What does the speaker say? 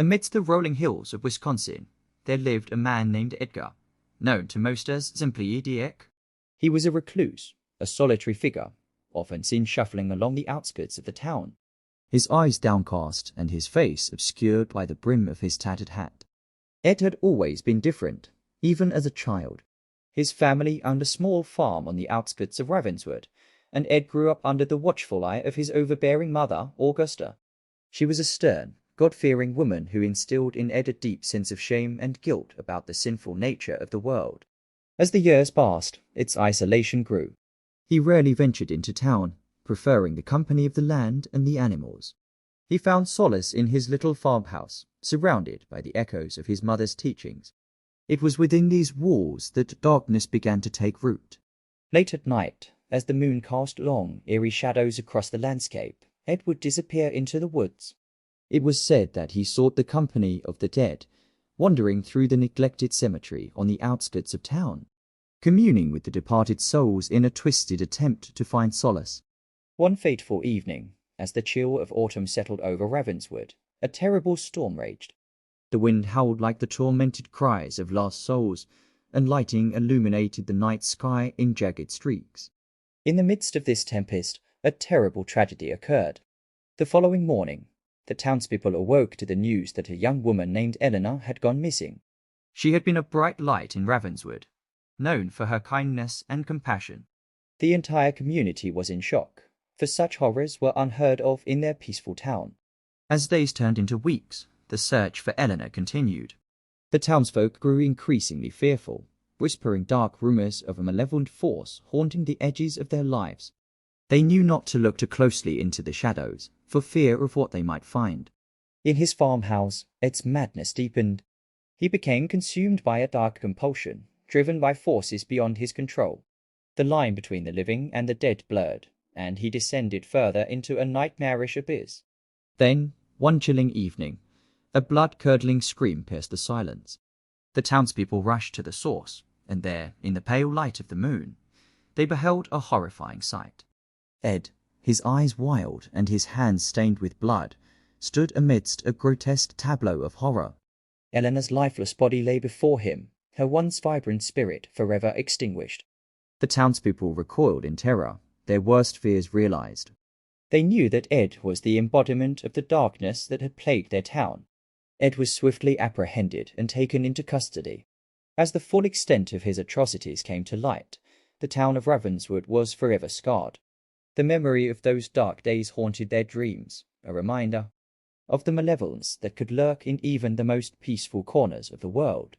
Amidst the rolling hills of Wisconsin, there lived a man named Edgar, known to most as simply Dick. He was a recluse, a solitary figure, often seen shuffling along the outskirts of the town, his eyes downcast and his face obscured by the brim of his tattered hat. Ed had always been different, even as a child. His family owned a small farm on the outskirts of Ravenswood, and Ed grew up under the watchful eye of his overbearing mother, Augusta. She was a stern, God-fearing woman who instilled in Ed a deep sense of shame and guilt about the sinful nature of the world. As the years passed, its isolation grew. He rarely ventured into town, preferring the company of the land and the animals. He found solace in his little farmhouse, surrounded by the echoes of his mother's teachings. It was within these walls that darkness began to take root. Late at night, as the moon cast long, eerie shadows across the landscape, Ed would disappear into the woods. It was said that he sought the company of the dead, wandering through the neglected cemetery on the outskirts of town, communing with the departed souls in a twisted attempt to find solace. One fateful evening, as the chill of autumn settled over Ravenswood, a terrible storm raged. The wind howled like the tormented cries of lost souls, and lightning illuminated the night sky in jagged streaks. In the midst of this tempest, a terrible tragedy occurred. The following morning, the townspeople awoke to the news that a young woman named Eleanor had gone missing. She had been a bright light in Ravenswood, known for her kindness and compassion. The entire community was in shock, for such horrors were unheard of in their peaceful town. As days turned into weeks, the search for Eleanor continued. The townsfolk grew increasingly fearful, whispering dark rumors of a malevolent force haunting the edges of their lives. They knew not to look too closely into the shadows, for fear of what they might find. In his farmhouse, Ed's madness deepened. He became consumed by a dark compulsion, driven by forces beyond his control. The line between the living and the dead blurred, and he descended further into a nightmarish abyss. Then, one chilling evening, a blood-curdling scream pierced the silence. The townspeople rushed to the source, and there, in the pale light of the moon, they beheld a horrifying sight. Ed, his eyes wild and his hands stained with blood, stood amidst a grotesque tableau of horror. Eleanor's lifeless body lay before him, her once vibrant spirit forever extinguished. The townspeople recoiled in terror, their worst fears realized. They knew that Ed was the embodiment of the darkness that had plagued their town. Ed was swiftly apprehended and taken into custody. As the full extent of his atrocities came to light, the town of Ravenswood was forever scarred. The memory of those dark days haunted their dreams, a reminder of the malevolence that could lurk in even the most peaceful corners of the world.